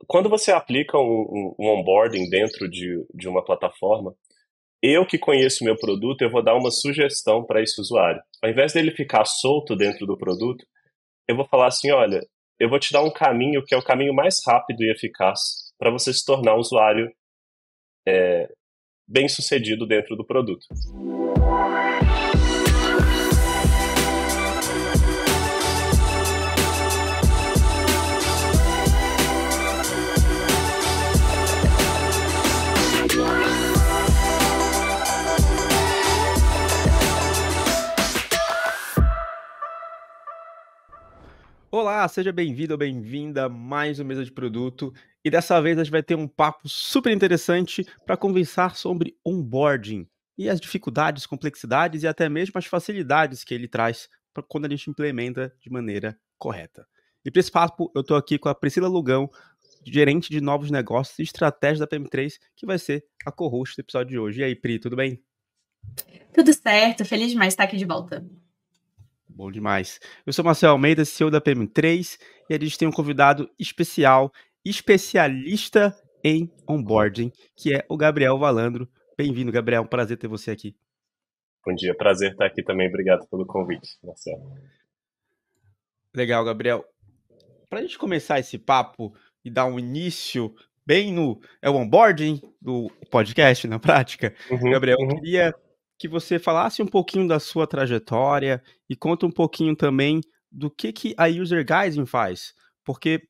quando você aplica um onboarding dentro de uma plataforma, eu que conheço o meu produto, eu vou dar uma sugestão para esse usuário. Ao invés dele ficar solto dentro do produto, eu vou falar assim, olha, eu vou te dar um caminho que é o caminho mais rápido e eficaz para você se tornar um usuário bem-sucedido dentro do produto. Olá, seja bem-vindo ou bem-vinda a mais um Mesa de Produto. E dessa vez a gente vai ter um papo super interessante para conversar sobre onboarding e as dificuldades, complexidades e até mesmo as facilidades que ele traz quando a gente implementa de maneira correta. E para esse papo, eu estou aqui com a Priscila Lugão, gerente de novos negócios e estratégia da PM3, que vai ser a co-host do episódio de hoje. E aí, Pri, tudo bem? Tudo certo, feliz demais de estar aqui de volta. Bom demais. Eu sou Marcel Almeida, CEO da PM3, e a gente tem um convidado especial, especialista em onboarding, que é o Gabriel Valandro. Bem-vindo, Gabriel. Um prazer ter você aqui. Bom dia, prazer estar aqui também. Obrigado pelo convite, Marcelo. Legal, Gabriel. Para a gente começar esse papo e dar um início bem no o onboarding do podcast na prática, Gabriel, eu queria que você falasse um pouquinho da sua trajetória e conta um pouquinho também do que a User Guiding faz, porque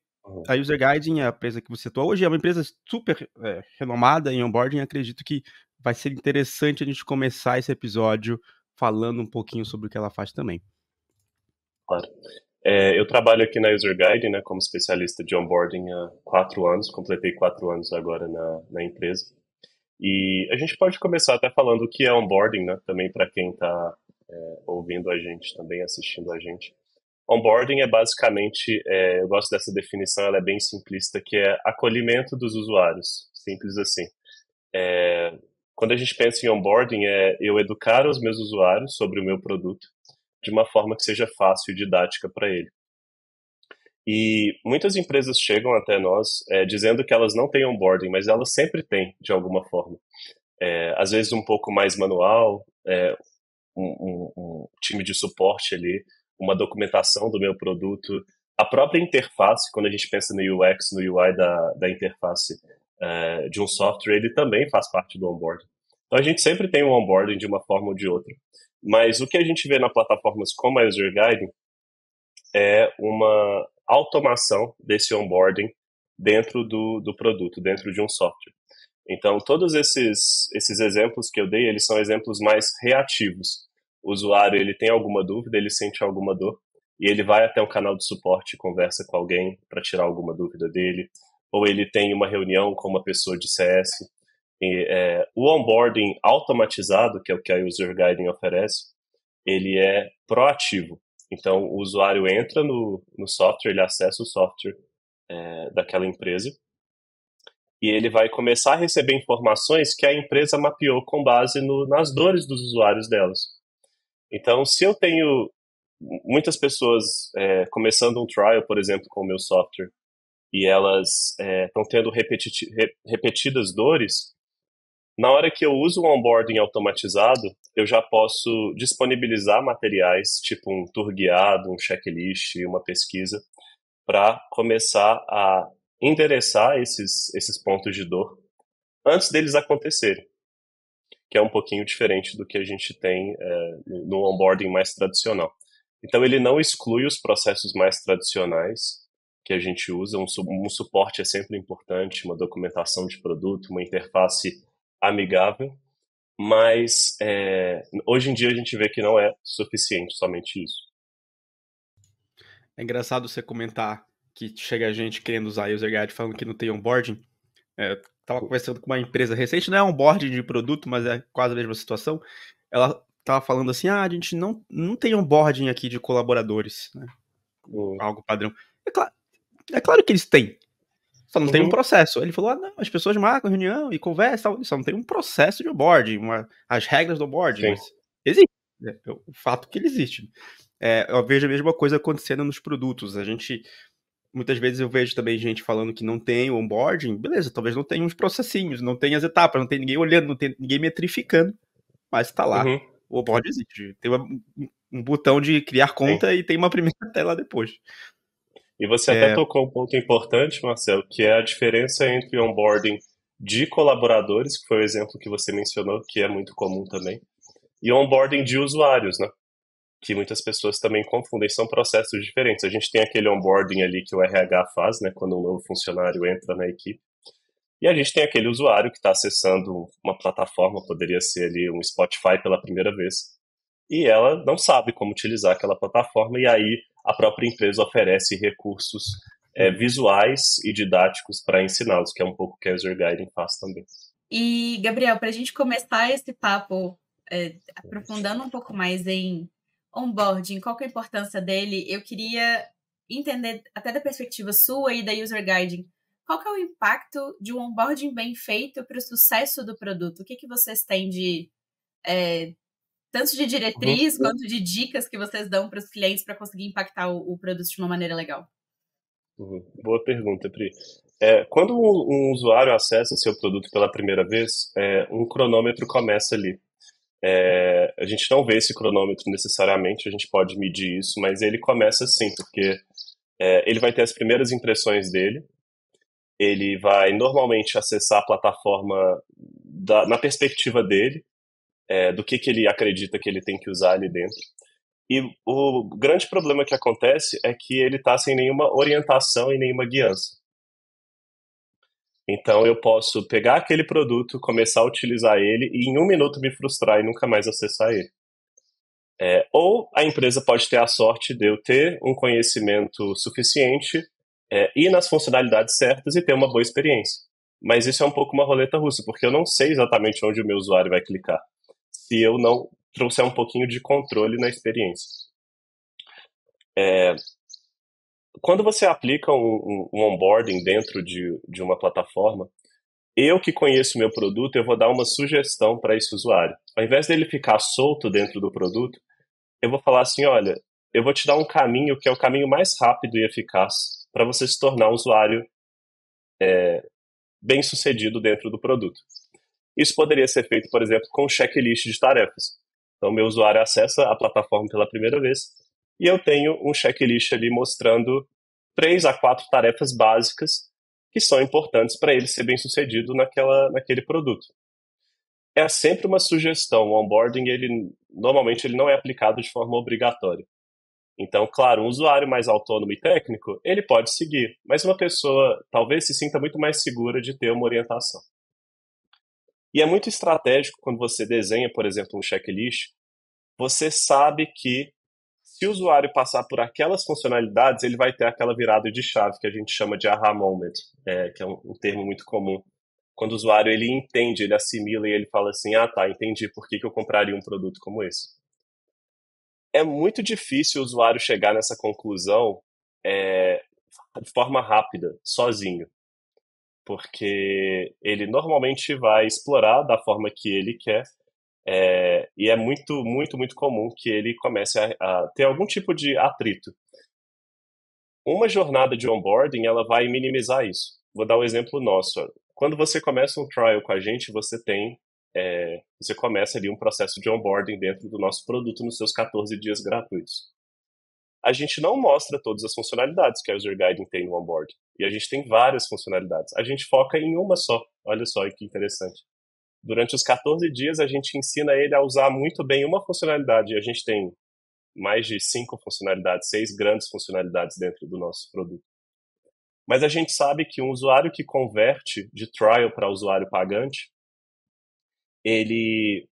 a User Guiding é a empresa que você atua hoje, é uma empresa super renomada em onboarding, acredito que vai ser interessante a gente começar esse episódio falando um pouquinho sobre o que ela faz também. Claro. Eu trabalho aqui na User Guide, né, como especialista de onboarding há 4 anos, completei 4 anos agora na empresa. E a gente pode começar até falando o que é onboarding, né, também para quem está ouvindo a gente, também assistindo a gente. Onboarding é basicamente, eu gosto dessa definição, ela é bem simplista, que é acolhimento dos usuários, simples assim. Quando a gente pensa em onboarding, é eu educar os meus usuários sobre o meu produto de uma forma que seja fácil e didática para ele. E muitas empresas chegam até nós dizendo que elas não têm onboarding, mas elas sempre têm, de alguma forma. Às vezes um pouco mais manual, um time de suporte ali, uma documentação do meu produto, a própria interface, quando a gente pensa no UX, no UI da interface de um software, ele também faz parte do onboarding. Então a gente sempre tem um onboarding de uma forma ou de outra. Mas o que a gente vê na plataformas como a User Guide é uma automação desse onboarding dentro do produto, dentro de um software. Então, todos esses exemplos que eu dei, eles são exemplos mais reativos. O usuário, ele tem alguma dúvida, ele sente alguma dor, e ele vai até um canal de suporte e conversa com alguém para tirar alguma dúvida dele, ou ele tem uma reunião com uma pessoa de CS. O onboarding automatizado, que é o que a User Guiding oferece, ele é proativo. Então, o usuário entra no software, ele acessa o software daquela empresa, e ele vai começar a receber informações que a empresa mapeou com base nas dores dos usuários delas. Então, se eu tenho muitas pessoas começando um trial, por exemplo, com o meu software, e elas estão tendo repetidas dores, na hora que eu uso um onboarding automatizado, eu já posso disponibilizar materiais, tipo um tour guiado, um checklist, uma pesquisa, para começar a endereçar esses pontos de dor antes deles acontecerem, que é um pouquinho diferente do que a gente tem no onboarding mais tradicional. Então, ele não exclui os processos mais tradicionais que a gente usa. Um suporte é sempre importante, uma documentação de produto, uma interface amigável, mas hoje em dia a gente vê que não é suficiente somente isso. É engraçado você comentar que chega a gente querendo usar a User Guide falando que não tem onboarding. Estava conversando com uma empresa recente, não é onboarding de produto, mas é quase a mesma situação. Ela estava falando assim, a gente não tem onboarding aqui de colaboradores, né? Algo padrão. É claro que eles têm, só não tem um processo. Ele falou, não, as pessoas marcam reunião e conversam, só não tem um processo de onboarding, as regras do onboarding, mas existe. O fato que ele existe. Eu vejo a mesma coisa acontecendo nos produtos. A gente muitas vezes eu vejo também gente falando que não tem o onboarding, beleza, talvez não tenha uns processinhos, não tem as etapas, não tem ninguém olhando, não tem ninguém metrificando, mas tá lá. O onboarding existe. Tem um botão de criar conta. Sim. E tem uma primeira tela depois. E você até tocou um ponto importante, Marcelo, que é a diferença entre onboarding de colaboradores, que foi o exemplo que você mencionou, que é muito comum também, e onboarding de usuários, né? Que muitas pessoas também confundem, são processos diferentes. A gente tem aquele onboarding ali que o RH faz, né, quando um novo funcionário entra na equipe, e a gente tem aquele usuário que está acessando uma plataforma, poderia ser ali um Spotify pela primeira vez, e ela não sabe como utilizar aquela plataforma, e aí a própria empresa oferece recursos visuais e didáticos para ensiná-los, que é um pouco o que a Azure Guiding faz também. E, Gabriel, para a gente começar esse papo, aprofundando um pouco mais em onboarding, qual que é a importância dele, eu queria entender, até da perspectiva sua e da User Guiding, qual que é o impacto de um onboarding bem feito para o sucesso do produto? O que vocês têm de tanto de diretriz quanto de dicas que vocês dão para os clientes para conseguir impactar o produto de uma maneira legal? Boa pergunta, Pri. Quando um usuário acessa seu produto pela primeira vez, um cronômetro começa ali. A gente não vê esse cronômetro necessariamente, a gente pode medir isso, mas ele começa assim, porque ele vai ter as primeiras impressões dele, ele vai normalmente acessar a plataforma na perspectiva dele, do que ele acredita que ele tem que usar ali dentro. E o grande problema que acontece é que ele está sem nenhuma orientação e nenhuma guiança. Então eu posso pegar aquele produto, começar a utilizar ele e em um minuto me frustrar e nunca mais acessar ele. Ou a empresa pode ter a sorte de eu ter um conhecimento suficiente, ir nas funcionalidades certas e ter uma boa experiência. Mas isso é um pouco uma roleta russa, porque eu não sei exatamente onde o meu usuário vai clicar, se eu não trouxer um pouquinho de controle na experiência. Quando você aplica um onboarding dentro de uma plataforma, eu que conheço o meu produto, eu vou dar uma sugestão para esse usuário. Ao invés dele ficar solto dentro do produto, eu vou falar assim, olha, eu vou te dar um caminho que é o caminho mais rápido e eficaz para você se tornar um usuário bem sucedido dentro do produto. Isso poderia ser feito, por exemplo, com um checklist de tarefas. Então, meu usuário acessa a plataforma pela primeira vez e eu tenho um checklist ali mostrando 3 a 4 tarefas básicas que são importantes para ele ser bem sucedido naquele produto. É sempre uma sugestão. O onboarding, normalmente, ele não é aplicado de forma obrigatória. Então, claro, um usuário mais autônomo e técnico, ele pode seguir, mas uma pessoa talvez se sinta muito mais segura de ter uma orientação. E é muito estratégico quando você desenha, por exemplo, um checklist, você sabe que se o usuário passar por aquelas funcionalidades, ele vai ter aquela virada de chave que a gente chama de aha moment, que é um termo muito comum. Quando o usuário ele entende, ele assimila e ele fala assim, tá, entendi por que eu compraria um produto como esse. É muito difícil o usuário chegar nessa conclusão de forma rápida, sozinho. Porque ele normalmente vai explorar da forma que ele quer, e é muito, muito, muito comum que ele comece a ter algum tipo de atrito. Uma jornada de onboarding, ela vai minimizar isso. Vou dar um exemplo nosso. Quando você começa um trial com a gente, você começa ali um processo de onboarding dentro do nosso produto nos seus 14 dias gratuitos. A gente não mostra todas as funcionalidades que a Azure Guiding tem no onboarding. E a gente tem várias funcionalidades. A gente foca em uma só. Olha só que interessante. Durante os 14 dias, a gente ensina ele a usar muito bem uma funcionalidade. E a gente tem mais de 5 funcionalidades, 6 grandes funcionalidades dentro do nosso produto. Mas a gente sabe que um usuário que converte de trial para usuário pagante, ele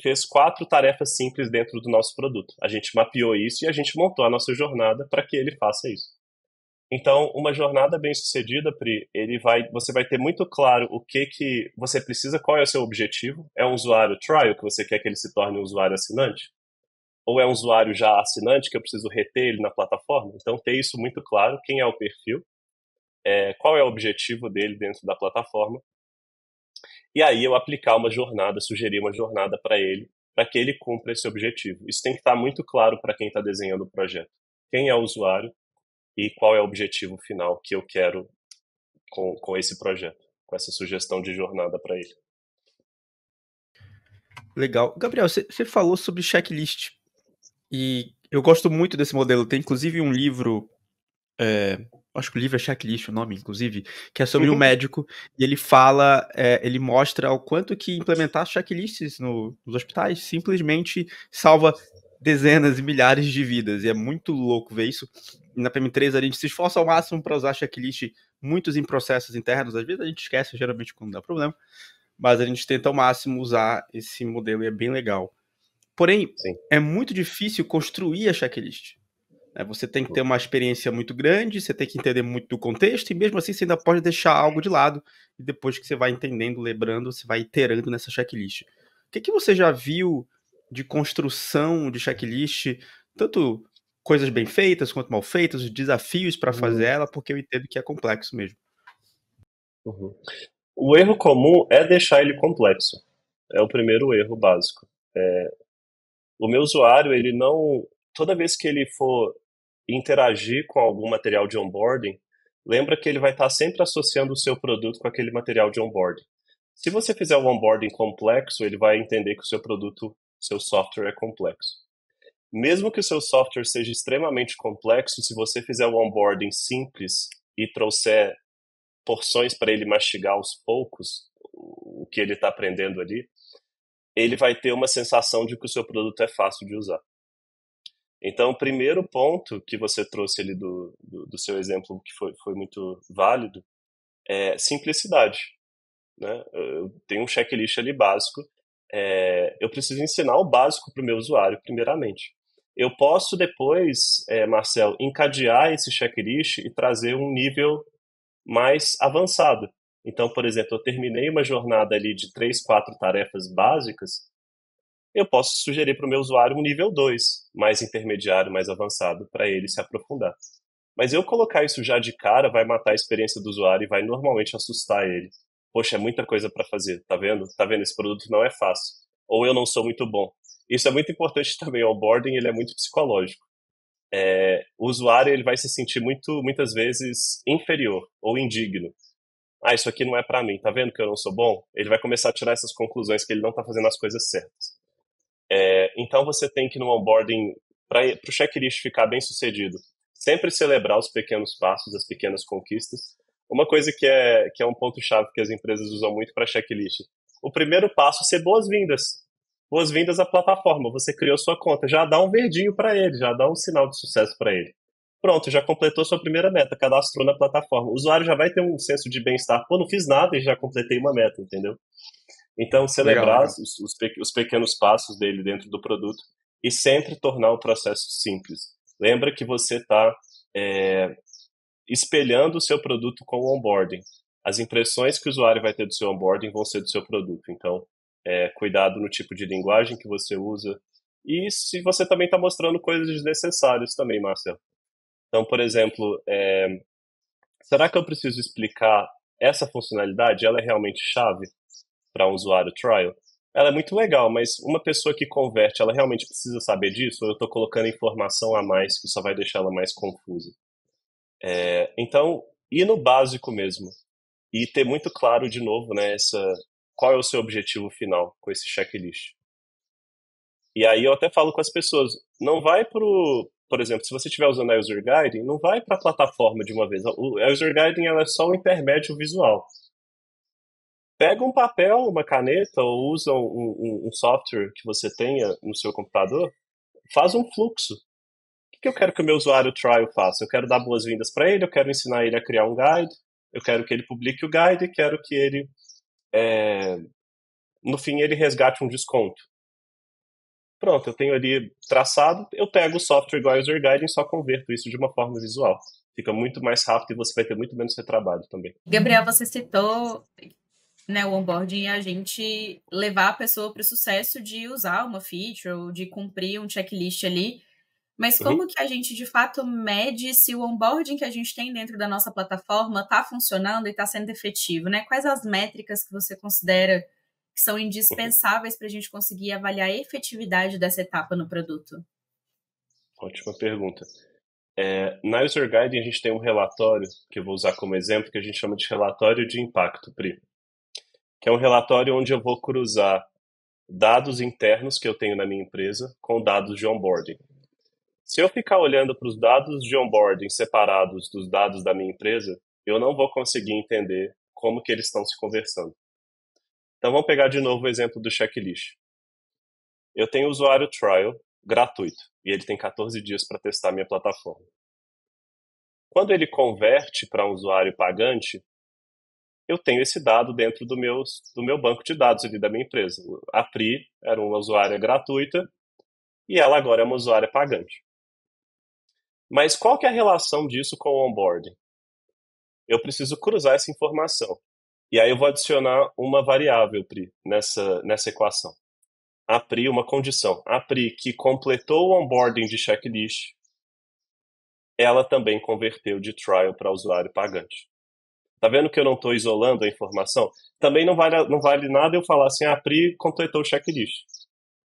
fez 4 tarefas simples dentro do nosso produto. A gente mapeou isso e a gente montou a nossa jornada para que ele faça isso. Então, uma jornada bem sucedida, Pri, você vai ter muito claro o que você precisa, qual é o seu objetivo. É um usuário trial que você quer que ele se torne um usuário assinante? Ou é um usuário já assinante que eu preciso reter ele na plataforma? Então, ter isso muito claro, quem é o perfil, qual é o objetivo dele dentro da plataforma. E aí eu aplicar uma jornada, sugerir uma jornada para ele, para que ele cumpra esse objetivo. Isso tem que estar muito claro para quem está desenhando o projeto. Quem é o usuário, e qual é o objetivo final que eu quero com esse projeto, com essa sugestão de jornada para ele. Legal. Gabriel, você falou sobre checklist. E eu gosto muito desse modelo. Tem inclusive um livro, acho que o livro é Checklist, o nome, inclusive, que é sobre um médico, e ele fala, ele mostra o quanto que implementar checklists nos hospitais simplesmente salva dezenas e milhares de vidas. E é muito louco ver isso. E na PM3 a gente se esforça ao máximo para usar checklist muitos em processos internos. Às vezes a gente esquece, geralmente quando dá problema, mas a gente tenta ao máximo usar esse modelo e é bem legal. Porém, Sim. é muito difícil construir a checklist. Você tem que ter uma experiência muito grande, você tem que entender muito do contexto, e mesmo assim você ainda pode deixar algo de lado, e depois que você vai entendendo, lembrando, você vai iterando nessa checklist. O que você já viu de construção de checklist, tanto coisas bem feitas quanto mal feitas, os desafios para fazer ela, porque eu entendo que é complexo mesmo. O erro comum é deixar ele complexo. É o primeiro erro básico. O meu usuário, ele não... Toda vez que ele for interagir com algum material de onboarding, lembra que ele vai estar sempre associando o seu produto com aquele material de onboarding. Se você fizer um onboarding complexo, ele vai entender que o seu produto, seu software é complexo. Mesmo que o seu software seja extremamente complexo, se você fizer um onboarding simples e trouxer porções para ele mastigar aos poucos, o que ele está aprendendo ali, ele vai ter uma sensação de que o seu produto é fácil de usar. Então, o primeiro ponto que você trouxe ali do seu exemplo, que foi muito válido, é simplicidade. Né? Eu tenho um checklist ali básico, eu preciso ensinar o básico para o meu usuário, primeiramente. Eu posso depois, Marcel, encadear esse checklist e trazer um nível mais avançado. Então, por exemplo, eu terminei uma jornada ali de 3, 4 tarefas básicas, eu posso sugerir para o meu usuário um nível 2, mais intermediário, mais avançado, para ele se aprofundar. Mas eu colocar isso já de cara vai matar a experiência do usuário e vai normalmente assustar ele. Poxa, é muita coisa para fazer, tá vendo? Tá vendo? Esse produto não é fácil. Ou eu não sou muito bom. Isso é muito importante também. O onboarding, ele é muito psicológico. O usuário, ele vai se sentir muitas vezes inferior ou indigno. Ah, isso aqui não é para mim, tá vendo que eu não sou bom? Ele vai começar a tirar essas conclusões que ele não tá fazendo as coisas certas. Então você tem que no onboarding, para o checklist ficar bem sucedido, sempre celebrar os pequenos passos, as pequenas conquistas. Uma coisa que é um ponto-chave que as empresas usam muito para checklist. O primeiro passo é ser boas-vindas. Boas-vindas à plataforma. Você criou sua conta. Já dá um verdinho para ele, já dá um sinal de sucesso para ele. Pronto, já completou sua primeira meta, cadastrou na plataforma. O usuário já vai ter um senso de bem-estar. Pô, não fiz nada e já completei uma meta, entendeu? Então, celebrar Legal. Os pequenos passos dele dentro do produto e sempre tornar o processo simples. Lembra que você está espelhando o seu produto com o onboarding. As impressões que o usuário vai ter do seu onboarding vão ser do seu produto. Então, cuidado no tipo de linguagem que você usa. E se você também está mostrando coisas desnecessárias também, Marcelo. Então, por exemplo, será que eu preciso explicar essa funcionalidade? Ela é realmente chave para um usuário trial? Ela é muito legal, mas uma pessoa que converte, ela realmente precisa saber disso? Ou eu estou colocando informação a mais que só vai deixar ela mais confusa? Então, ir no básico mesmo. E ter muito claro, de novo, né, qual é o seu objetivo final com esse checklist. E aí eu até falo com as pessoas, não vai por exemplo, se você estiver usando a User Guiding, não vai para a plataforma de uma vez. A User Guiding ela é só um intermédio visual. Pega um papel, uma caneta, ou usa um software que você tenha no seu computador, faz um fluxo. O que eu quero que o meu usuário trial faça? Eu quero dar boas-vindas para ele, eu quero ensinar ele a criar um guide, eu quero que ele publique o guide e quero que ele, no fim, ele resgate um desconto. Pronto, eu tenho ali traçado, eu pego o software igual a User Guiding e só converto isso de uma forma visual. Fica muito mais rápido e você vai ter muito menos retrabalho também. Gabriel, você citou, né, o onboarding, a gente levar a pessoa para o sucesso de usar uma feature ou de cumprir um checklist ali. Mas como que a gente, de fato, mede se o onboarding que a gente tem dentro da nossa plataforma está funcionando e está sendo efetivo, né? Quais as métricas que você considera que são indispensáveis para a gente conseguir avaliar a efetividade dessa etapa no produto? Ótima pergunta. Na User Guide a gente tem um relatório, que eu vou usar como exemplo, que a gente chama de relatório de impacto, Pri. Que é um relatório onde eu vou cruzar dados internos que eu tenho na minha empresa com dados de onboarding. Se eu ficar olhando para os dados de onboarding separados dos dados da minha empresa, eu não vou conseguir entender como que eles estão se conversando. Então vamos pegar de novo o exemplo do checklist. Eu tenho o usuário trial gratuito e ele tem 14 dias para testar minha plataforma. Quando ele converte para um usuário pagante, eu tenho esse dado dentro do meu banco de dados ali da minha empresa. A Pri era uma usuária gratuita e ela agora é uma usuária pagante. Mas qual que é a relação disso com o onboarding? Eu preciso cruzar essa informação. E aí eu vou adicionar uma variável, Pri, nessa equação. A Pri, uma condição. A Pri que completou o onboarding de checklist, ela também converteu de trial para usuário pagante. Tá vendo que eu não estou isolando a informação? Também não vale nada eu falar assim, a Pri completou o checklist.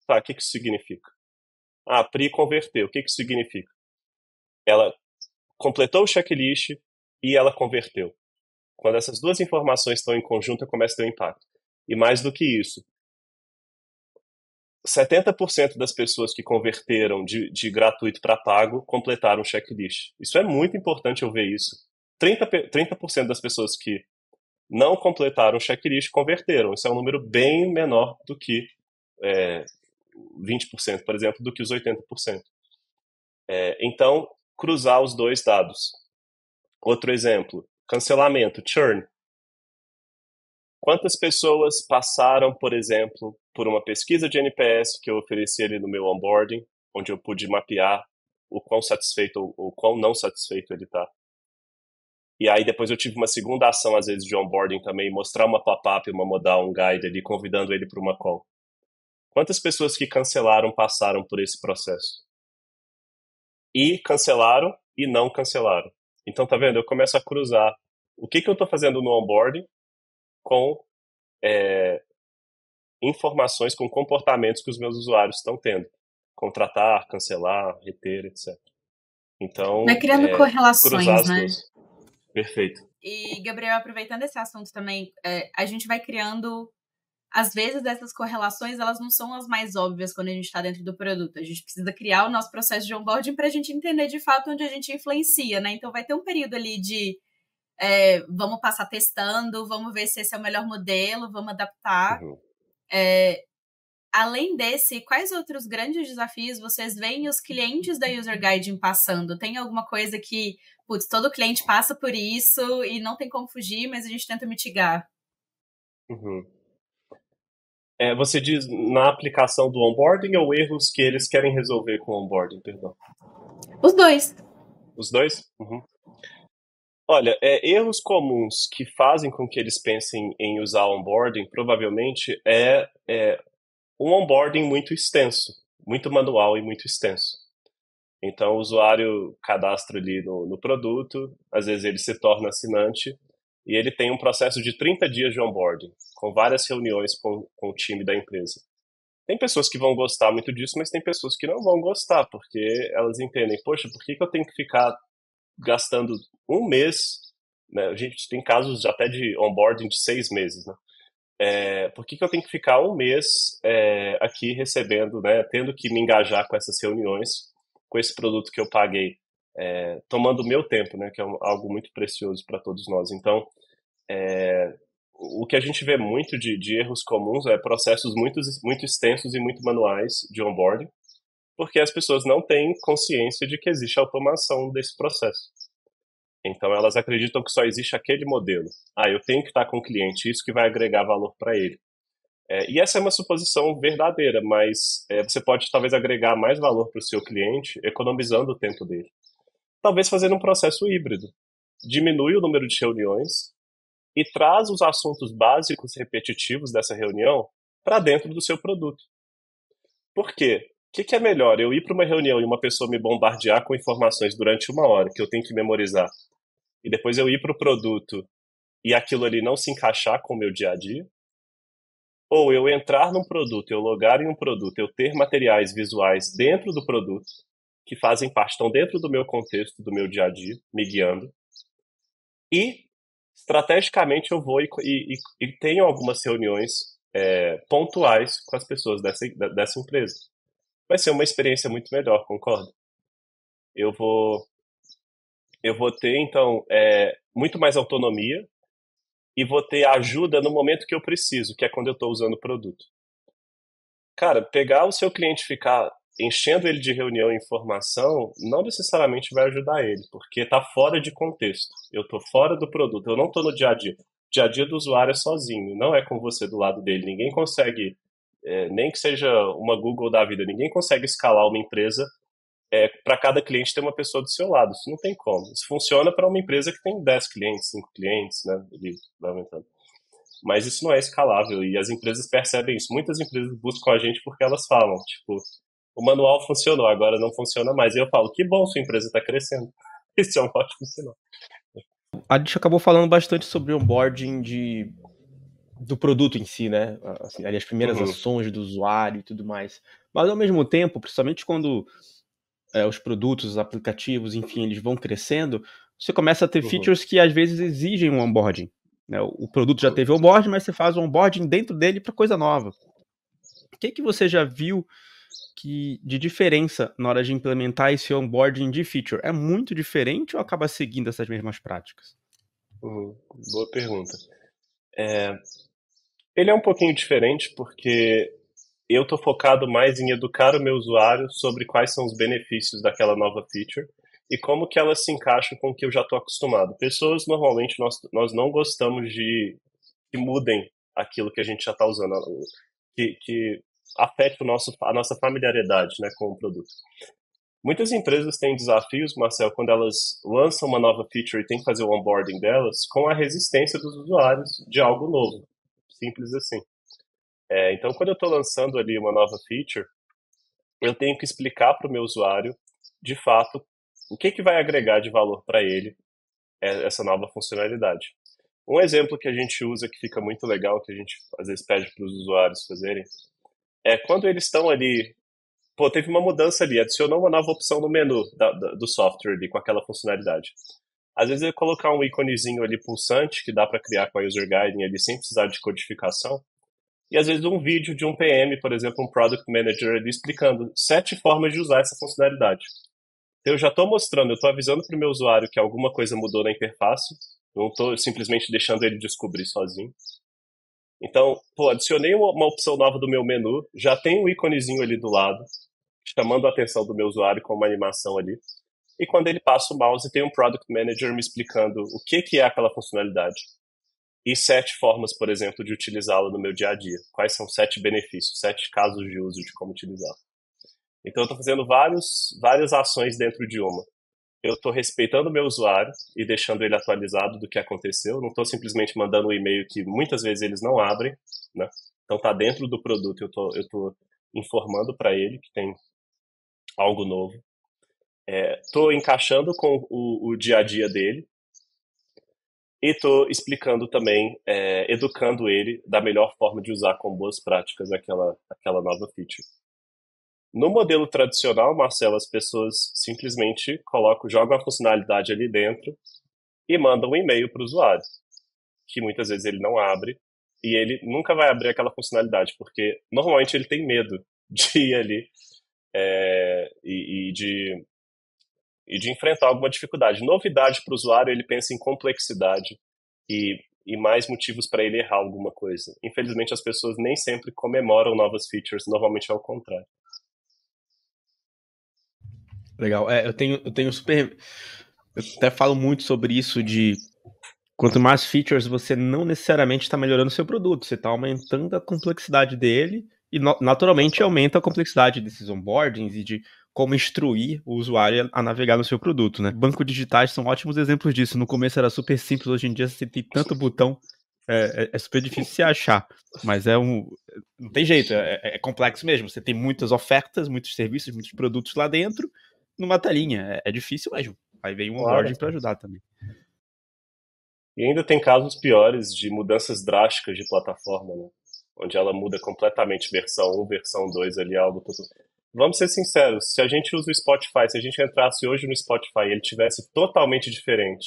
Tá, o que isso significa? A Pri converteu, o que isso significa? Ela completou o checklist e ela converteu. Quando essas duas informações estão em conjunto, começa a ter um impacto. E mais do que isso, 70% das pessoas que converteram de gratuito para pago completaram o checklist. Isso é muito importante eu ver isso. 30% das pessoas que não completaram o checklist converteram. Isso é um número bem menor do que 20%, por exemplo, do que os 80%. Então, cruzar os dois dados. Outro exemplo, cancelamento, churn. Quantas pessoas passaram, por exemplo, por uma pesquisa de NPS que eu ofereci ali no meu onboarding, onde eu pude mapear o quão satisfeito ou quão não satisfeito ele está. E aí depois eu tive uma segunda ação, às vezes, de onboarding também, mostrar uma pop-up, uma modal, um guide ali, convidando ele para uma call. Quantas pessoas que cancelaram passaram por esse processo? E cancelaram e não cancelaram. Então, tá vendo? Eu começo a cruzar o que eu estou fazendo no onboarding com informações, com comportamentos que os meus usuários estão tendo. Contratar, cancelar, reter, etc. Então, vai criando correlações, cruzar as né? duas. Perfeito. E, Gabriel, aproveitando esse assunto também, a gente vai criando, às vezes essas correlações, elas não são as mais óbvias quando a gente está dentro do produto. A gente precisa criar o nosso processo de onboarding para a gente entender de fato onde a gente influencia, né? Então vai ter um período ali de vamos passar testando, vamos ver se esse é o melhor modelo, vamos adaptar. Uhum. Além desse, quais outros grandes desafios vocês veem os clientes da User Guiding passando? Tem alguma coisa que, todo cliente passa por isso e não tem como fugir, mas a gente tenta mitigar? Uhum. Você diz na aplicação do onboarding ou erros que eles querem resolver com o onboarding, perdão? Os dois. Os dois? Uhum. Olha, erros comuns que fazem com que eles pensem em usar onboarding, provavelmente um onboarding muito extenso, muito manual e muito extenso. Então, o usuário cadastra ali no produto, às vezes ele se torna assinante, e ele tem um processo de 30 dias de onboarding, com várias reuniões com o time da empresa. Tem pessoas que vão gostar muito disso, mas tem pessoas que não vão gostar, porque elas entendem, poxa, por que eu tenho que ficar gastando um mês, né? A gente tem casos até de onboarding de 6 meses, né? Por que eu tenho que ficar um mês aqui recebendo, né, tendo que me engajar com essas reuniões, com esse produto que eu paguei, tomando o meu tempo, né, que é algo muito precioso para todos nós. Então, o que a gente vê muito de erros comuns é processos muito, muito extensos e muito manuais de onboarding, porque as pessoas não têm consciência de que existe automação desse processo. Então elas acreditam que só existe aquele modelo. Eu tenho que estar com o cliente, isso que vai agregar valor para ele. E essa é uma suposição verdadeira, mas você pode talvez agregar mais valor para o seu cliente economizando o tempo dele. Talvez fazendo um processo híbrido. Diminui o número de reuniões e traz os assuntos básicos repetitivos dessa reunião para dentro do seu produto. Por quê? O que é melhor? Eu ir para uma reunião e uma pessoa me bombardear com informações durante 1 hora que eu tenho que memorizar e depois eu ir para o produto e aquilo ali não se encaixar com o meu dia a dia? Ou eu entrar num produto, eu logar em um produto, eu ter materiais visuais dentro do produto que fazem parte, estão dentro do meu contexto, do meu dia a dia, me guiando. E, estrategicamente, eu vou e tenho algumas reuniões pontuais com as pessoas dessa empresa. Vai ser uma experiência muito melhor, concorda? Eu vou ter, então, muito mais autonomia e vou ter ajuda no momento que eu preciso, que é quando eu estou usando o produto. Cara, pegar o seu cliente e ficar enchendo ele de reunião e informação não necessariamente vai ajudar ele, porque está fora de contexto. Eu estou fora do produto, eu não estou no dia a dia. O dia a dia do usuário é sozinho, não é com você do lado dele. Ninguém consegue, nem que seja uma Google da vida, ninguém consegue escalar uma empresa para cada cliente ter uma pessoa do seu lado. Isso não tem como. Isso funciona para uma empresa que tem 10 clientes, 5 clientes, né? Ele vai aumentando. Mas isso não é escalável e as empresas percebem isso. Muitas empresas buscam a gente porque elas falam, tipo, o manual funcionou, agora não funciona mais. E eu falo, que bom, sua empresa está crescendo. Isso é um ótimo sinal. A gente acabou falando bastante sobre onboarding do produto em si, né? Assim, ali as primeiras ações do usuário e tudo mais. Mas ao mesmo tempo, principalmente quando os produtos, os aplicativos, enfim, eles vão crescendo, você começa a ter features que às vezes exigem um onboarding. Né? O produto já teve onboarding, mas você faz o onboarding dentro dele para coisa nova. O que você já viu de diferença na hora de implementar esse onboarding de feature? É muito diferente ou acaba seguindo essas mesmas práticas? Boa pergunta. Ele é um pouquinho diferente porque eu estou focado mais em educar o meu usuário sobre quais são os benefícios daquela nova feature e como que elas se encaixam com o que eu já estou acostumado. Pessoas, normalmente, nós não gostamos de que mudem aquilo que a gente já está usando, que afete a nossa familiaridade, né, com o produto. Muitas empresas têm desafios, Marcel, quando elas lançam uma nova feature e tem que fazer o onboarding delas, com a resistência dos usuários de algo novo. Simples assim. Então, quando eu estou lançando ali uma nova feature, eu tenho que explicar para o meu usuário, de fato, o que vai agregar de valor para ele essa nova funcionalidade. Um exemplo que a gente usa que fica muito legal, que a gente às vezes pede para os usuários fazerem, é quando eles estão ali, teve uma mudança ali, adicionou uma nova opção no menu do software ali com aquela funcionalidade. Às vezes eu colocar um íconezinho ali pulsante que dá para criar com a User Guiding ali sem precisar de codificação. E às vezes um vídeo de um PM, por exemplo, um Product Manager ali explicando 7 formas de usar essa funcionalidade. Então eu já estou mostrando, eu estou avisando para o meu usuário que alguma coisa mudou na interface, não estou simplesmente deixando ele descobrir sozinho. Então, adicionei uma opção nova do meu menu, já tem um íconezinho ali do lado, chamando a atenção do meu usuário com uma animação ali. E quando ele passa o mouse, tem um Product Manager me explicando o que é aquela funcionalidade. E 7 formas, por exemplo, de utilizá-la no meu dia a dia. Quais são 7 benefícios, 7 casos de uso de como utilizá-la. Então, eu estou fazendo várias ações dentro de uma. Eu estou respeitando o meu usuário e deixando ele atualizado do que aconteceu. Não estou simplesmente mandando um e-mail que muitas vezes eles não abrem, né? Então, está dentro do produto. Eu estou informando para ele que tem algo novo. Estou encaixando com o dia a dia dele. E estou explicando também, educando ele da melhor forma de usar com boas práticas aquela nova feature. No modelo tradicional, Marcelo, as pessoas simplesmente jogam a funcionalidade ali dentro e mandam um e-mail para o usuário, que muitas vezes ele não abre, e ele nunca vai abrir aquela funcionalidade, porque normalmente ele tem medo de ir ali e de enfrentar alguma dificuldade. Novidade para o usuário, ele pensa em complexidade e mais motivos para ele errar alguma coisa. Infelizmente, as pessoas nem sempre comemoram novas features, normalmente é o contrário. Legal. Eu tenho super... Eu até falo muito sobre isso de quanto mais features, você não necessariamente está melhorando o seu produto, você está aumentando a complexidade dele e naturalmente aumenta a complexidade desses onboardings e de como instruir o usuário a navegar no seu produto, né? Bancos digitais são ótimos exemplos disso. No começo era super simples, hoje em dia você tem tanto botão, é super difícil se achar, mas não tem jeito, é complexo mesmo. Você tem muitas ofertas, muitos serviços, muitos produtos lá dentro, numa telinha, é difícil mesmo. Aí vem um onboarding para ajudar também. E ainda tem casos piores de mudanças drásticas de plataforma, né? Onde ela muda completamente versão 1, versão 2 ali, algo tudo. vamos ser sinceros, se a gente usa o Spotify, se a gente entrasse hoje no Spotify e ele tivesse totalmente diferente,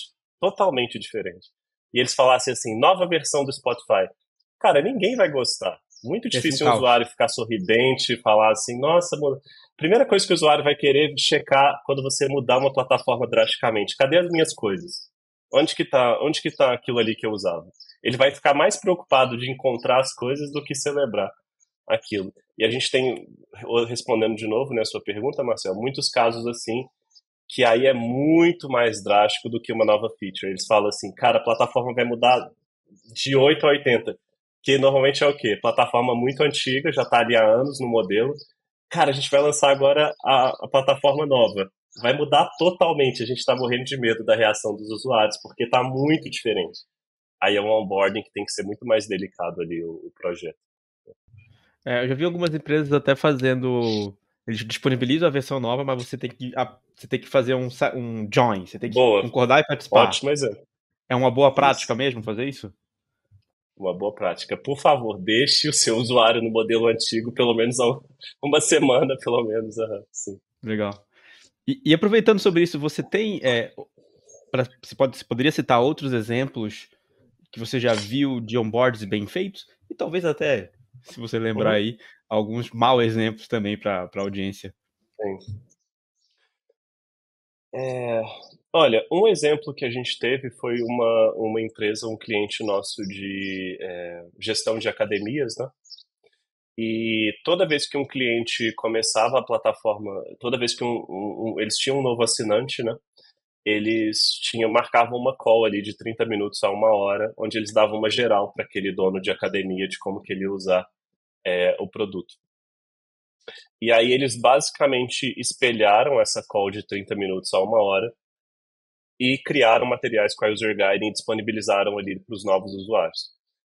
e eles falassem assim, nova versão do Spotify, cara, ninguém vai gostar. Muito Ia ser um difícil um caos. usuário ficar sorridente e falar assim, nossa, primeira coisa que o usuário vai querer checar quando você mudar uma plataforma drasticamente, cadê as minhas coisas? Onde que tá aquilo ali que eu usava? Ele vai ficar mais preocupado de encontrar as coisas do que celebrar aquilo. E a gente tem, respondendo de novo, né, a sua pergunta, Marcel, muitos casos assim, que aí é muito mais drástico do que uma nova feature. Eles falam assim, cara, a plataforma vai mudar de 8 a 80, que normalmente é o quê? Plataforma muito antiga, já está ali há anos no modelo. Cara, a gente vai lançar agora a plataforma nova. Vai mudar totalmente. A gente está morrendo de medo da reação dos usuários, porque está muito diferente. Aí é um onboarding que tem que ser muito mais delicado ali, o projeto. Eu já vi algumas empresas até fazendo. Eles disponibilizam a versão nova, mas você tem que fazer um join, você tem que Boa, concordar e participar. ótimo exemplo. É uma boa prática Isso, mesmo fazer isso? uma boa prática. Por favor, deixe o seu usuário no modelo antigo pelo menos uma semana, pelo menos. Sim. Legal. E aproveitando sobre isso, você tem. Você poderia citar outros exemplos que você já viu de onboards bem feitos? E talvez até, se você lembrar Uhum. aí, alguns maus exemplos também para a audiência. Sim. Olha, um exemplo que a gente teve foi uma empresa, um cliente nosso de gestão de academias, né? E toda vez que um cliente começava a plataforma, toda vez que eles tinham um novo assinante, né? Marcavam uma call ali de 30 minutos a uma hora, onde eles davam uma geral para aquele dono de academia de como que ele ia usar o produto. E aí eles basicamente espelharam essa call de 30 minutos a uma hora e criaram materiais com a User Guide e disponibilizaram ali para os novos usuários.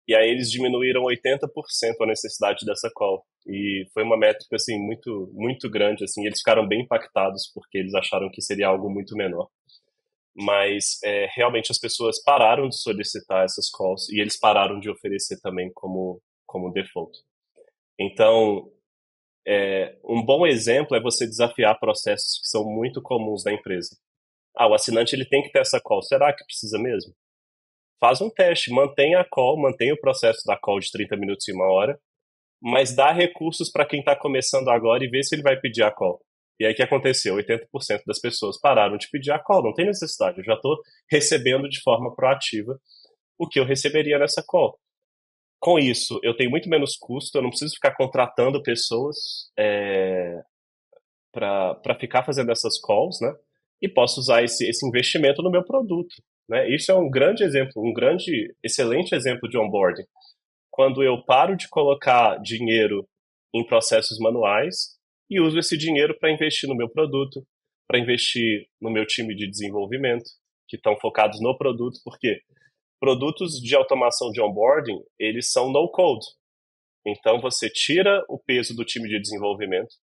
E aí eles diminuíram 80% a necessidade dessa call. E foi uma métrica assim muito muito grande assim, eles ficaram bem impactados porque eles acharam que seria algo muito menor. Mas realmente as pessoas pararam de solicitar essas calls e eles pararam de oferecer também como default. Então, um bom exemplo é você desafiar processos que são muito comuns na empresa. O assinante ele tem que ter essa call. Será que precisa mesmo? Faz um teste, mantenha a call, mantenha o processo da call de 30 minutos e uma hora, mas dá recursos para quem está começando agora e vê se ele vai pedir a call. E aí o que aconteceu? 80% das pessoas pararam de pedir a call, não tem necessidade, eu já estou recebendo de forma proativa o que eu receberia nessa call. Com isso, eu tenho muito menos custo, eu não preciso ficar contratando pessoas para ficar fazendo essas calls, né? E posso usar esse investimento no meu produto, né? Isso é um grande exemplo, excelente exemplo de onboarding. Quando eu paro de colocar dinheiro em processos manuais e uso esse dinheiro para investir no meu produto, para investir no meu time de desenvolvimento, que estão focados no produto, porque produtos de automação de onboarding, eles são no code. Então você tira o peso do time de desenvolvimento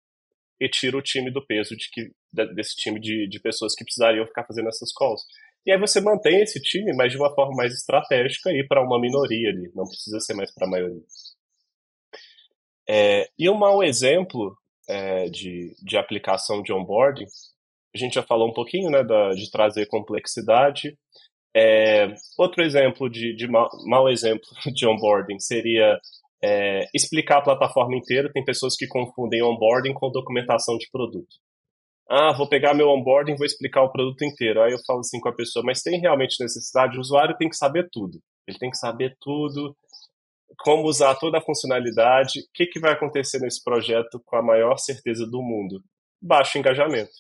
e tira o time do peso desse time de pessoas que precisariam ficar fazendo essas calls. E aí você mantém esse time, mas de uma forma mais estratégica e para uma minoria ali, não precisa ser mais para a maioria. E um mau exemplo de aplicação de onboarding, a gente já falou um pouquinho, né, de trazer complexidade. Outro exemplo de mau exemplo de onboarding seria explicar a plataforma inteira. Tem pessoas que confundem onboarding com documentação de produto. Vou pegar meu onboarding e vou explicar o produto inteiro. Aí eu falo assim com a pessoa, mas tem realmente necessidade? O usuário tem que saber tudo. Ele tem que saber tudo, como usar toda a funcionalidade, o que vai acontecer nesse projeto com a maior certeza do mundo. Baixo engajamento.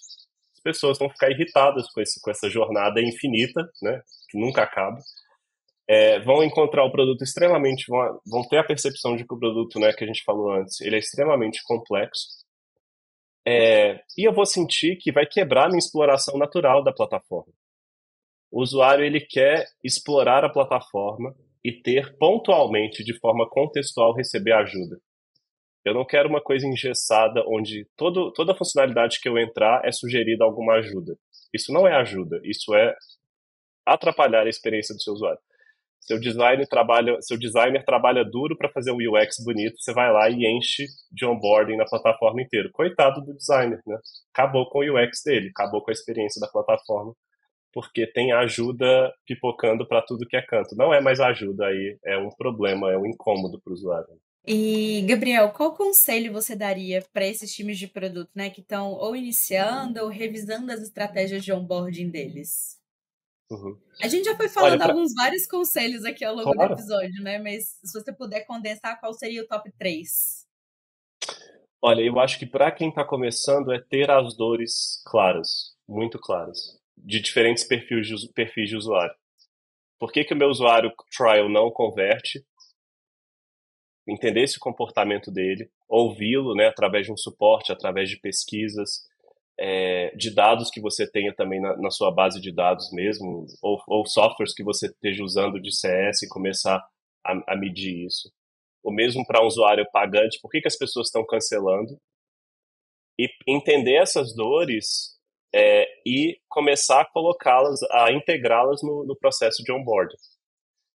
As pessoas vão ficar irritadas com essa jornada infinita, né, que nunca acaba. Vão encontrar o produto extremamente, vão ter a percepção de que o produto, né, que a gente falou antes, ele é extremamente complexo. E eu vou sentir que vai quebrar a minha exploração natural da plataforma. O usuário ele quer explorar a plataforma e ter pontualmente, de forma contextual, receber ajuda. Eu não quero uma coisa engessada onde toda funcionalidade que eu entrar é sugerida alguma ajuda. Isso não é ajuda, isso é atrapalhar a experiência do seu usuário. Seu designer trabalha duro para fazer um UX bonito, você vai lá e enche de onboarding na plataforma inteira. Coitado do designer, né? Acabou com o UX dele, acabou com a experiência da plataforma, porque tem ajuda pipocando para tudo que é canto. Não é mais ajuda aí, é um problema, é um incômodo para o usuário. E, Gabriel, qual conselho você daria para esses times de produto, né, que estão ou iniciando ou revisando as estratégias de onboarding deles? Uhum. A gente já foi falando vários conselhos aqui ao longo do episódio, né? Mas se você puder condensar, qual seria o top 3? Olha, eu acho que para quem está começando é ter as dores claras, muito claras, de diferentes perfis de usuário. Por que o meu usuário trial não converte? Entender esse comportamento dele, ouvi-lo, né, através de um suporte, através de pesquisas, de dados que você tenha também na sua base de dados mesmo, ou softwares que você esteja usando de CS e começar a medir isso. O mesmo para um usuário pagante, por que as pessoas estão cancelando? E entender essas dores e começar a colocá-las, a integrá-las no processo de onboarding.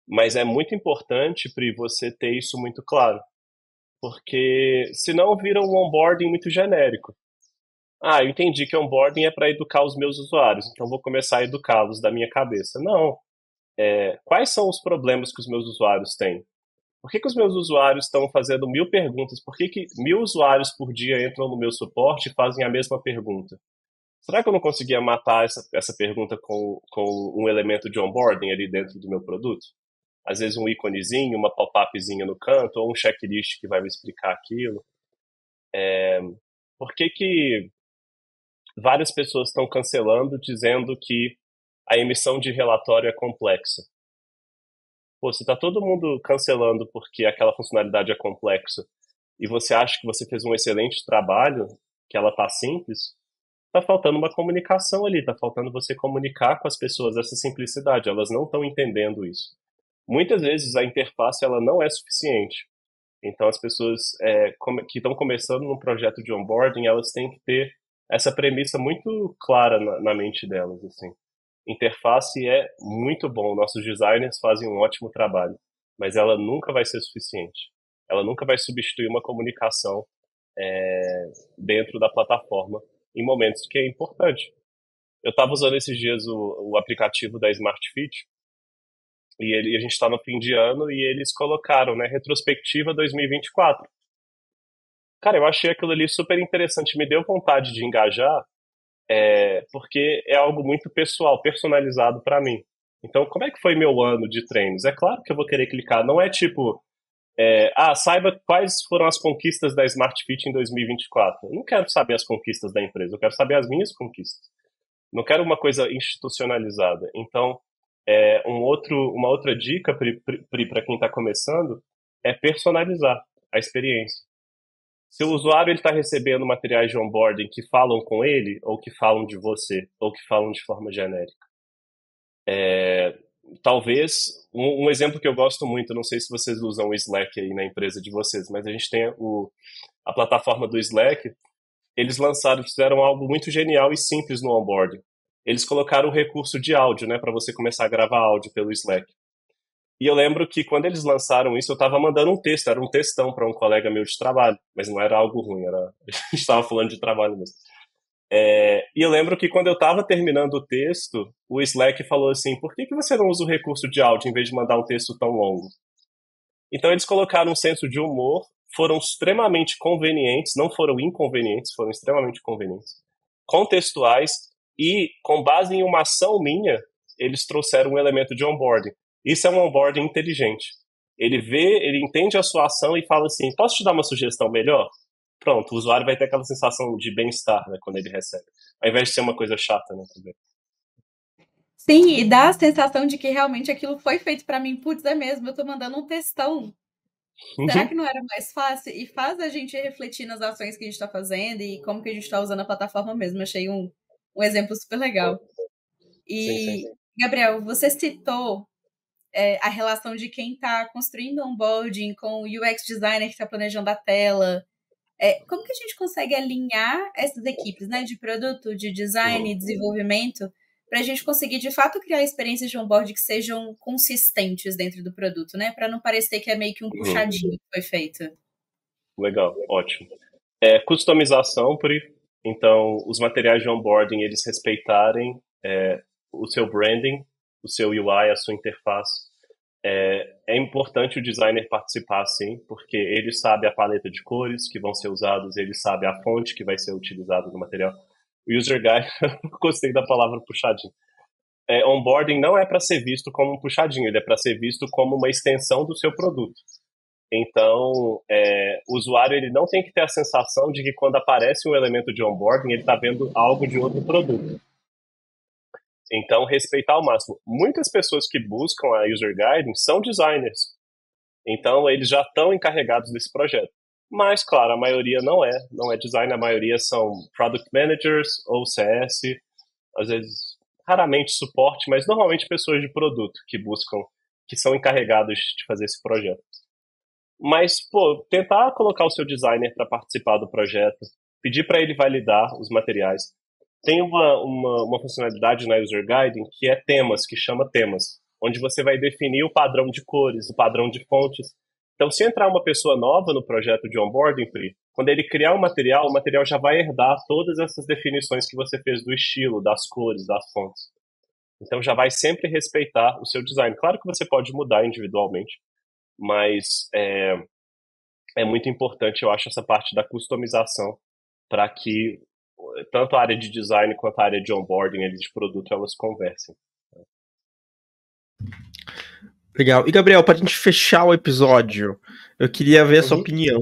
Mas é muito importante, Pri, você ter isso muito claro, porque senão vira um onboarding muito genérico. Ah, eu entendi que onboarding é para educar os meus usuários, então vou começar a educá-los da minha cabeça. Não. Quais são os problemas que os meus usuários têm? Por que os meus usuários estão fazendo 1000 perguntas? Por que 1000 usuários por dia entram no meu suporte e fazem a mesma pergunta? Será que eu não conseguia matar essa pergunta com um elemento de onboarding ali dentro do meu produto? Às vezes um íconezinho, uma pop-upzinha no canto, ou um checklist que vai me explicar aquilo. Por que várias pessoas estão cancelando, dizendo que a emissão de relatório é complexa? Pô, se tá todo mundo cancelando porque aquela funcionalidade é complexa e você acha que você fez um excelente trabalho, que ela tá simples, tá faltando uma comunicação ali, tá faltando você comunicar com as pessoas essa simplicidade, elas não estão entendendo isso. Muitas vezes a interface ela não é suficiente. Então as pessoas que estão começando num projeto de onboarding, elas têm que ter essa premissa muito clara na mente delas, assim. Interface é muito bom, nossos designers fazem um ótimo trabalho, mas ela nunca vai ser suficiente. Ela nunca vai substituir uma comunicação dentro da plataforma em momentos que é importante. Eu estava usando esses dias o aplicativo da Smart Fit e a gente está no fim de ano e eles colocaram, né, retrospectiva 2024. Cara, eu achei aquilo ali super interessante, me deu vontade de engajar, porque é algo muito pessoal, personalizado para mim. Então, como é que foi meu ano de treinos? É claro que eu vou querer clicar, não é tipo, saiba quais foram as conquistas da Smart Fit em 2024. Eu não quero saber as conquistas da empresa, eu quero saber as minhas conquistas. Não quero uma coisa institucionalizada. Então, uma outra dica, para quem está começando, é personalizar a experiência. Se o usuário está recebendo materiais de onboarding que falam com ele, ou que falam de você, ou que falam de forma genérica. Talvez, um exemplo que eu gosto muito, não sei se vocês usam o Slack aí na empresa de vocês, mas a gente tem a plataforma do Slack, eles fizeram algo muito genial e simples no onboarding. Eles colocaram o recurso de áudio, né, para você começar a gravar áudio pelo Slack. E eu lembro que quando eles lançaram isso, eu estava mandando um texto, era um textão para um colega meu de trabalho, mas não era algo ruim, a gente estava falando de trabalho mesmo. E eu lembro que quando eu estava terminando o texto, o Slack falou assim, por que você não usa o recurso de áudio em vez de mandar um texto tão longo? Então eles colocaram um senso de humor, foram extremamente convenientes, não foram inconvenientes, foram extremamente convenientes, contextuais, e com base em uma ação minha, eles trouxeram um elemento de onboarding. Isso é um onboarding inteligente. Ele entende a sua ação e fala assim, posso te dar uma sugestão melhor? Pronto, o usuário vai ter aquela sensação de bem-estar, né, quando ele recebe. Ao invés de ser uma coisa chata, né, também. Sim, e dá a sensação de que realmente aquilo foi feito para mim. Putz, é mesmo, eu tô mandando um textão. Será que não era mais fácil? E faz a gente refletir nas ações que a gente tá fazendo e como que a gente tá usando a plataforma mesmo. Achei um exemplo super legal. E, sim. Gabriel, você citou a relação de quem está construindo onboarding com o UX designer que está planejando a tela. Como que a gente consegue alinhar essas equipes, né, de produto, de design e desenvolvimento para a gente conseguir, de fato, criar experiências de onboarding que sejam consistentes dentro do produto, né? Para não parecer que é meio que um puxadinho que foi feito. Legal, ótimo. Customização, Pri. Então, os materiais de onboarding, eles respeitarem o seu branding, o seu UI, a sua interface. É importante o designer participar, sim, porque ele sabe a paleta de cores que vão ser usadas, ele sabe a fonte que vai ser utilizada no material. O user guide, gostei da palavra puxadinho. Onboarding não é para ser visto como um puxadinho, ele é para ser visto como uma extensão do seu produto. Então, o usuário ele não tem que ter a sensação de que quando aparece um elemento de onboarding, ele está vendo algo de outro produto. Então, respeitar ao máximo. Muitas pessoas que buscam a user guiding são designers. Então, eles já estão encarregados desse projeto. Mas, claro, a maioria não é design, a maioria são product managers ou CS, às vezes, raramente suporte, mas normalmente pessoas de produto que buscam, que são encarregados de fazer esse projeto. Mas, tentar colocar o seu designer para participar do projeto, pedir para ele validar os materiais. Tem uma funcionalidade na User Guiding que é temas, que chama temas, onde você vai definir o padrão de cores, o padrão de fontes. Então, se entrar uma pessoa nova no projeto de onboarding, Pri, quando ele criar o material já vai herdar todas essas definições que você fez do estilo, das cores, das fontes. Então, já vai sempre respeitar o seu design. Claro que você pode mudar individualmente, mas é muito importante, eu acho, essa parte da customização para que tanto a área de design quanto a área de onboarding de produto, elas conversem. Legal. E, Gabriel, para a gente fechar o episódio, eu queria ver a sua opinião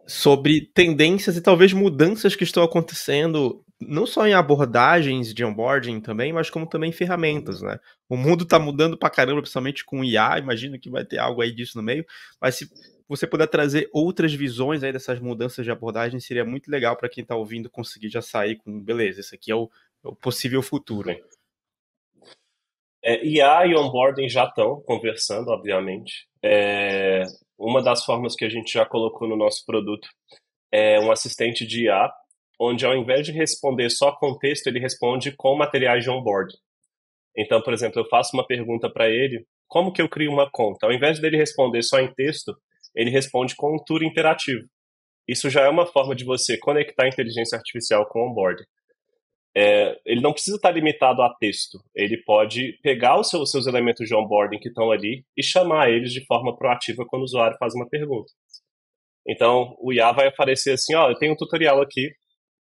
sobre tendências e talvez mudanças que estão acontecendo, não só em abordagens de onboarding também, mas como também em ferramentas, né? O mundo está mudando pra caramba, principalmente com IA, imagino que vai ter algo aí disso no meio, mas se você puder trazer outras visões aí dessas mudanças de abordagem, seria muito legal para quem está ouvindo conseguir já sair com, beleza, esse aqui é o possível futuro. IA e onboarding já estão conversando, obviamente. Uma das formas que a gente já colocou no nosso produto é um assistente de IA, onde ao invés de responder só com texto, ele responde com materiais de onboarding. Então, por exemplo, eu faço uma pergunta para ele, como que eu crio uma conta? Ao invés dele responder só em texto, ele responde com um tour interativo. Isso já é uma forma de você conectar a inteligência artificial com o onboarding. Ele não precisa estar limitado a texto. Ele pode pegar os seus elementos de onboarding que estão ali e chamar eles de forma proativa quando o usuário faz uma pergunta. Então, o IA vai aparecer assim, eu tenho um tutorial aqui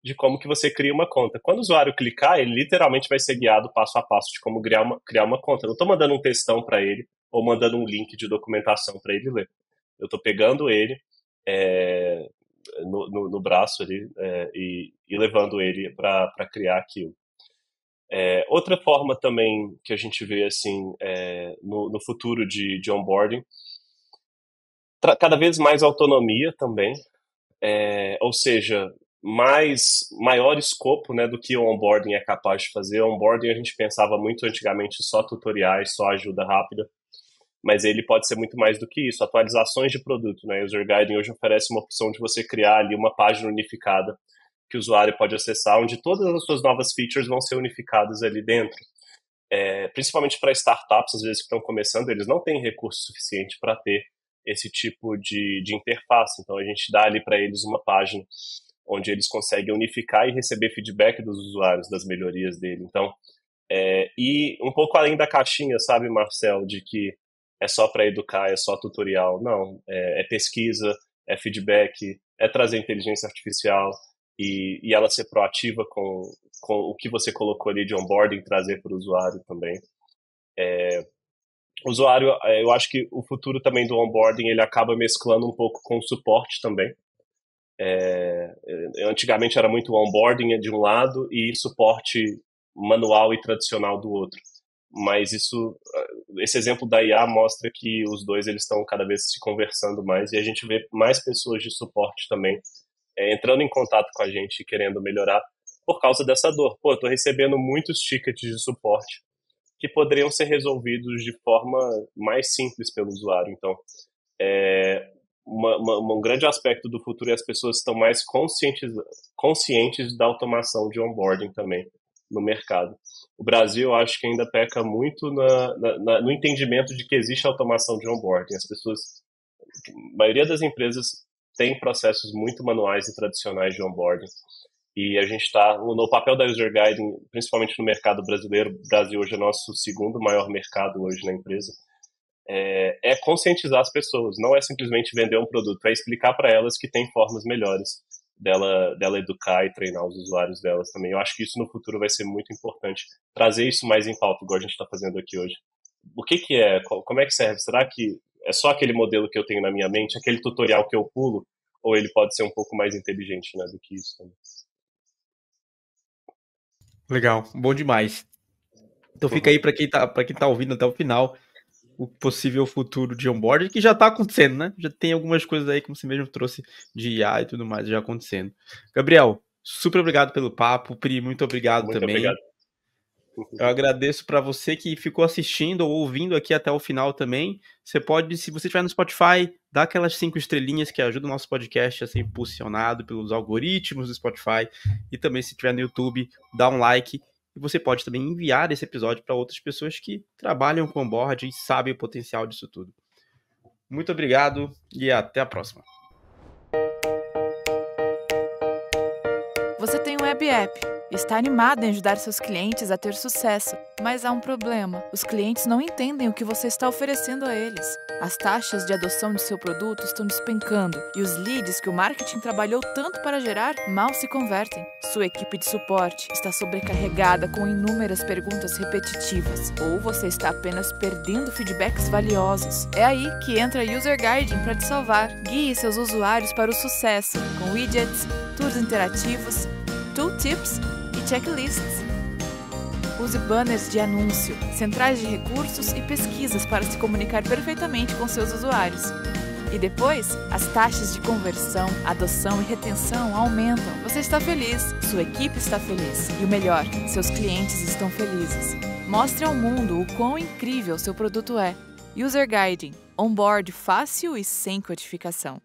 de como que você cria uma conta. Quando o usuário clicar, ele literalmente vai ser guiado passo a passo de como criar uma conta. Eu não estou mandando um textão para ele ou mandando um link de documentação para ele ler. Eu estou pegando ele no braço ali e levando ele para criar aquilo. Outra forma também que a gente vê assim no futuro de onboarding, cada vez mais autonomia também, ou seja, maior escopo, né, do que o onboarding é capaz de fazer. O onboarding a gente pensava muito antigamente só tutoriais, só ajuda rápida, mas ele pode ser muito mais do que isso, atualizações de produto, né? O User Guiding hoje oferece uma opção de você criar ali uma página unificada que o usuário pode acessar, onde todas as suas novas features vão ser unificadas ali dentro. Principalmente para startups, às vezes que estão começando, eles não têm recurso suficiente para ter esse tipo de interface. Então a gente dá ali para eles uma página onde eles conseguem unificar e receber feedback dos usuários, das melhorias dele. Então, e um pouco além da caixinha, sabe, Marcel, de que é só para educar, é só tutorial. Não, é pesquisa, é feedback, é trazer inteligência artificial e ela ser proativa com o que você colocou ali de onboarding, trazer para o usuário também. O usuário, eu acho que o futuro também do onboarding, ele acaba mesclando um pouco com o suporte também. Antigamente era muito onboarding de um lado e suporte manual e tradicional do outro. Mas esse exemplo da IA mostra que os dois eles estão cada vez se conversando mais e a gente vê mais pessoas de suporte também entrando em contato com a gente e querendo melhorar por causa dessa dor. Eu tô recebendo muitos tickets de suporte que poderiam ser resolvidos de forma mais simples pelo usuário. Então, um grande aspecto do futuro é as pessoas estão mais conscientes da automação de onboarding também. no mercado. O Brasil, eu acho que ainda peca muito no entendimento de que existe automação de onboarding. As pessoas, a maioria das empresas tem processos muito manuais e tradicionais de onboarding. E a gente está no papel da User Guiding, principalmente no mercado brasileiro. O Brasil hoje é nosso segundo maior mercado hoje na empresa. É conscientizar as pessoas, não é simplesmente vender um produto, é explicar para elas que tem formas melhores dela educar e treinar os usuários delas também. Eu acho que isso no futuro vai ser muito importante, trazer isso mais em pauta, igual a gente está fazendo aqui hoje. O que é? Como é que serve? Será que é só aquele modelo que eu tenho na minha mente, aquele tutorial que eu pulo, ou ele pode ser um pouco mais inteligente, né, do que isso também? Legal, bom demais. Então fica aí para quem tá ouvindo até o final, o possível futuro de onboarding, que já está acontecendo, né? Já tem algumas coisas aí, como você mesmo trouxe, de IA e tudo mais, já acontecendo. Gabriel, super obrigado pelo papo. Pri, muito obrigado também. Obrigado. Eu agradeço para você que ficou assistindo ou ouvindo aqui até o final também. Você pode, se você estiver no Spotify, dar aquelas 5 estrelinhas que ajudam o nosso podcast a ser impulsionado pelos algoritmos do Spotify. E também, se estiver no YouTube, dá um like. E você pode também enviar esse episódio para outras pessoas que trabalham com onboarding e sabem o potencial disso tudo. Muito obrigado e até a próxima. Você tem um web app. Está animado em ajudar seus clientes a ter sucesso, mas há um problema. Os clientes não entendem o que você está oferecendo a eles. As taxas de adoção de seu produto estão despencando e os leads que o marketing trabalhou tanto para gerar mal se convertem. Sua equipe de suporte está sobrecarregada com inúmeras perguntas repetitivas, ou você está apenas perdendo feedbacks valiosos. É aí que entra a User Guiding para te salvar. Guie seus usuários para o sucesso, com widgets, tours interativos, tooltips e checklists. Use banners de anúncio, centrais de recursos e pesquisas para se comunicar perfeitamente com seus usuários. E depois, as taxas de conversão, adoção e retenção aumentam. Você está feliz, sua equipe está feliz e o melhor, seus clientes estão felizes. Mostre ao mundo o quão incrível seu produto é. User Guiding, onboard fácil e sem codificação.